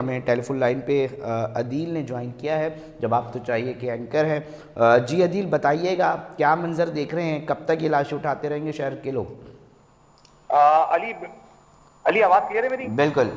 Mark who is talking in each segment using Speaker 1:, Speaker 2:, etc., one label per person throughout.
Speaker 1: ہمیں ٹیلی phone line پہ عدیل نے جوائن کیا ہے، جواب تو چاہیے کہ اینکر ہے۔ جی عدیل بتائیے گا کیا منظر دیکھ رہے ہیں، کب تک یہ لاشیں اٹھاتے رہیں گے شہر کے لوگ؟
Speaker 2: علی آواز کلیئر ہے میری؟
Speaker 1: بالکل۔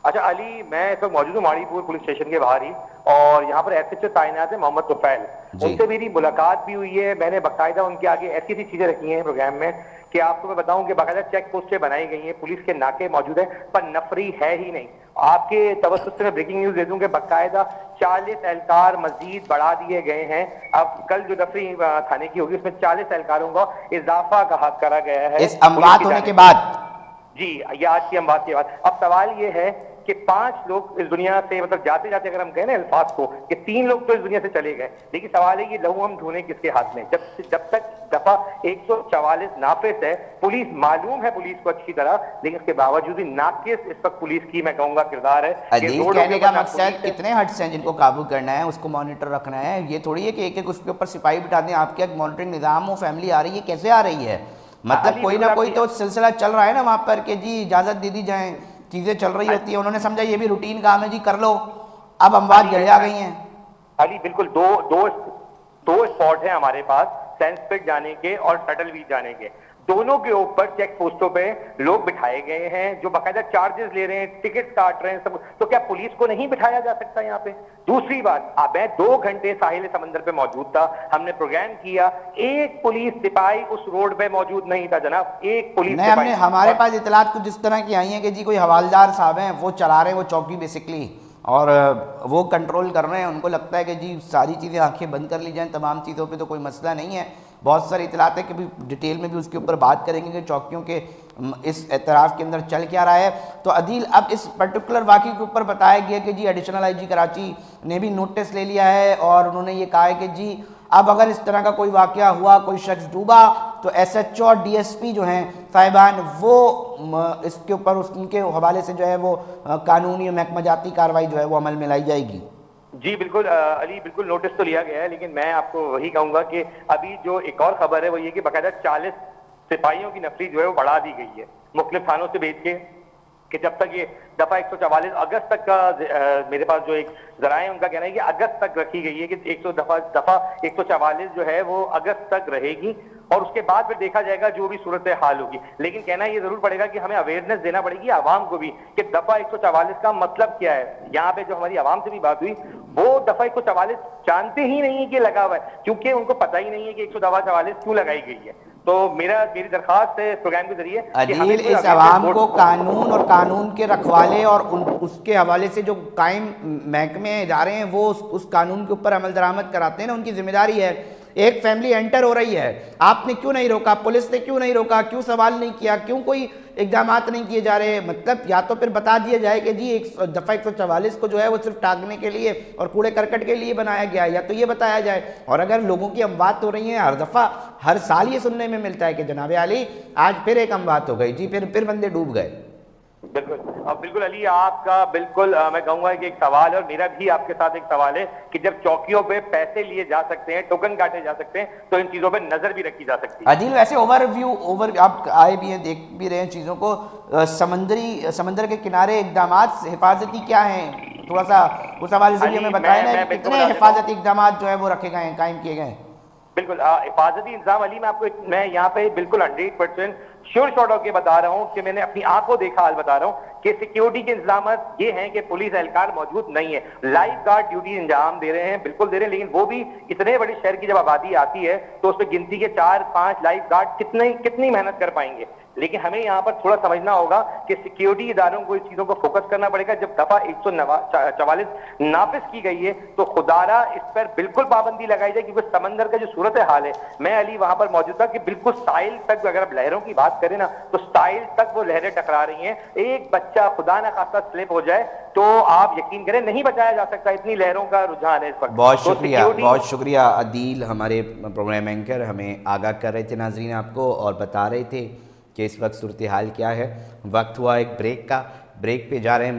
Speaker 2: اچھا علی، میں اس وقت موجود ہوں ماڑی پور پولیس اسٹیشن کے باہر ہی، اور یہاں پر ایس ایچ او تعینات ہے محمد طفیل، ان سے میری ملاقات بھی ہوئی ہے۔ میں نے باقاعدہ ان کے آگے ایسی ایسی چیزیں رکھی ہیں پروگرام میں کہ آپ کو میں بتاؤں کہ باقاعدہ چیک پوسٹیں بنائی گئی ہیں، پولیس کے ناکے موجود ہیں، پر نفری ہے ہی نہیں۔ آپ کے توسط سے میں بریکنگ نیوز دے دوں کہ باقاعدہ 40 اہلکار مزید بڑھا دیے گئے ہیں۔ اب کل جو نفری تھانے کی ہوگی اس میں 40 اہلکاروں کا اضافہ کرا گیا ہے
Speaker 1: اس اموات ہونے کے بعد؟
Speaker 2: جی، یہ آج کی اموات کے بعد۔ اب سوال یہ ہے کہ 5 لوگ اس دنیا سے، مطلب جاتے جاتے اگر ہم کہیں نا الفاظ کو، کہ 3 لوگ تو اس دنیا سے چلے گئے، لیکن سوال ہے یہ لہو ہم ڈھونڈیں کس کے ہاتھ میں؟ جب تک دفعہ 144 ناقص ہے، پولیس معلوم ہے پولیس کو اچھی طرح، لیکن اس کے باوجود بھی ناقص اس وقت پولیس کی میں کہوں گا کردار ہے۔
Speaker 1: عدیل کہنے کا مقصد کتنے ہٹس ہیں جن کو قابو کرنا ہے، اس کو مانیٹر رکھنا ہے، یہ تھوڑی ہے کہ ایک ایک اس کے اوپر سپاہی بٹھا دیں۔ آپ کے ایک مانیٹرنگ نظام ہو، فیملی آ رہی ہے، کیسے آ رہی ہے؟ مطلب کوئی نہ کوئی تو سلسلہ چل رہا ہے نا وہاں پر کہ جی اجازت دے دی جائیں، چیزیں چل رہی ہوتی ہیں، انہوں نے سمجھا یہ بھی روٹین کام ہے جی کر لو، اب اموات گلے آ گئی ہیں۔
Speaker 2: علی بالکل دو اسپاٹ ہیں ہمارے پاس، سینس پٹ جانے کے اور سٹل ویچ جانے کے، دونوں کے اوپر چیک پوسٹوں پہ لوگ بٹھائے گئے ہیں جو باقاعدہ چارجز لے رہے ہیں، ٹکٹ کاٹ رہے ہیں سب۔ تو کیا پولیس کو نہیں بٹھایا جا سکتا یہاں پہ؟ دوسری بات، میں 2 گھنٹے ساحل سمندر پہ موجود تھا، ہم نے پروگرام کیا، ایک پولیس سپاہی اس روڈ پہ موجود نہیں تھا جناب، ایک پولیس
Speaker 1: نہیں، ہم نے ہمارے پاس اطلاعات کچھ اس طرح کی آئی ہیں کہ جی کوئی حوالدار صاحب ہیں، وہ چلا رہے ہیں وہ چوکی بیسکلی، اور وہ کنٹرول کر رہے ہیں، ان کو لگتا ہے کہ جی ساری چیزیں آنکھیں بند کر لی جائیں، تمام چیزوں پہ تو کوئی مسئلہ نہیں ہے۔ بہت ساری اطلاعات ہے کہ بھی ڈیٹیل میں بھی اس کے اوپر بات کریں گے کہ چوکیوں کے اس اعتراف کے اندر چل کیا رہا ہے۔ تو عدیل اب اس پرٹیکولر واقعے کے اوپر بتایا گیا کہ جی ایڈیشنل آئی جی کراچی نے بھی نوٹس لے لیا ہے، اور انہوں نے یہ کہا ہے کہ جی اب اگر اس طرح کا کوئی واقعہ ہوا، کوئی شخص ڈوبا، تو ایس ایچ او اور ڈی ایس پی جو ہیں صاحبان، وہ اس کے اوپر ان کے حوالے سے جو ہے وہ قانونی اور محکمہ جاتی کارروائی جو ہے وہ عمل میں لائی جائے گی۔
Speaker 2: جی بالکل علی، بالکل نوٹس تو لیا گیا ہے، لیکن میں آپ کو وہی کہوں گا کہ ابھی جو ایک اور خبر ہے وہ یہ کہ باقاعدہ 40 سپاہیوں کی نفری جو ہے وہ بڑھا دی گئی ہے مختلف تھانوں سے بھیج کے، کہ جب تک یہ دفعہ 144 اگست تک کا میرے پاس جو ایک ذرائع ان کا کہنا ہے کہ اگست تک رکھی گئی ہے کہ دفعہ 144 جو ہے وہ اگست تک رہے گی، اور اس کے بعد پھر دیکھا جائے گا جو بھی صورتحال ہوگی۔ لیکن کہنا یہ ضرور پڑے گا کہ ہمیں اویئرنیس دینا پڑے گی عوام کو بھی کہ دفعہ 144 کا مطلب کیا ہے۔ یہاں پہ جو ہماری عوام سے بھی بات ہوئی، وہ دفعہ 144 جانتے ہی نہیں کہ لگا ہوا ہے، کیونکہ ان کو پتہ ہی نہیں ہے کہ 144 کیوں لگائی گئی ہے۔ تو میری درخواست ہے پروگرام کے ذریعے
Speaker 1: عدیل، اس عوام کو قانون اور قانون کے رکھوالے اور اس کے حوالے سے جو قائم محکمے ادارے ہیں وہ اس قانون کے اوپر عمل درآمد کراتے ہیں نا، ان کی ذمہ داری ہے۔ ایک فیملی انٹر ہو رہی ہے، آپ نے کیوں نہیں روکا، پولیس نے کیوں نہیں روکا، کیوں سوال نہیں کیا، کیوں کوئی اقدامات نہیں کیے جا رہے؟ مطلب یا تو پھر بتا دیا جائے کہ جی دفعہ 144 کو جو ہے وہ صرف ٹاگنے کے لیے اور کوڑے کرکٹ کے لیے بنایا گیا ہے، یا تو یہ بتایا جائے۔ اور اگر لوگوں کی اموات ہو رہی ہیں، ہر دفعہ ہر سال یہ سننے میں ملتا ہے کہ جناب علی آج پھر ایک اموات ہو گئی، جی پھر بندے ڈوب گئے۔
Speaker 2: بالکل علی، آپ کا بالکل میں کہوں گا کہ ایک سوال ہے، اور میرا بھی آپ کے ساتھ ایک سوال ہے کہ جب چوکیوں پہ پیسے لیے جا سکتے ہیں، ٹوکن کاٹے جا سکتے ہیں، تو ان چیزوں پہ نظر بھی رکھی جا سکتی ہے۔
Speaker 1: عدیل ویسے آپ آئے بھی ہیں، دیکھ بھی رہے ہیں چیزوں کو، سمندر کے کنارے اقدامات حفاظتی کیا ہیں؟ تھوڑا سا اس حوالے سے بھی ہمیں بتائیں نا کہ کتنے حفاظتی اقدامات جو ہے وہ رکھے گئے ہیں، قائم کیے گئے ہیں؟
Speaker 2: بالکل حفاظتی انتظام علی، میں یہاں پہ بالکل 100% شور شاٹ ہو کے بتا رہا ہوں کہ میں نے اپنی آنکھوں دیکھا حال بتا رہا ہوں کہ سیکیورٹی کے انتظامات یہ ہیں کہ پولیس اہلکار موجود نہیں ہے، لائف گارڈ ڈیوٹی انجام دے رہے ہیں، بالکل دے رہے ہیں، لیکن وہ بھی اتنے بڑے شہر کی جب آبادی آتی ہے تو اس پہ گنتی کے 4-5 لائف گارڈ کتنی محنت کر پائیں گے؟ لیکن ہمیں یہاں پر تھوڑا سمجھنا ہوگا کہ سیکیورٹی اداروں کو اس چیزوں کو فوکس کرنا پڑے گا۔ جب دفعہ 144 نافذ کی گئی ہے تو خدارہ اس پر بالکل پابندی لگائی جائے، کیونکہ سمندر کا جو صورتحال ہے، میں علی وہاں پر موجود تھا کہ بالکل ساحل تک، اگر آپ لہروں کی بات کریں نا تو ساحل تک وہ لہریں ٹکرا رہی ہیں، ایک بچہ خدا نہ خواستہ سلپ ہو جائے تو آپ یقین کریں نہیں بچایا جا سکتا، اتنی لہروں کا رجحان ہے اس وقت۔
Speaker 1: بہت شکریہ عدیل، ہمارے پروگرام اینکر ہمیں آگاہ کر رہے تھے ناظرین آپ کو، اور بتا رہے تھے کہ اس وقت صورتحال کیا ہے۔ وقت ہوا ایک بریک کا، بریک پہ جا رہے ہیں۔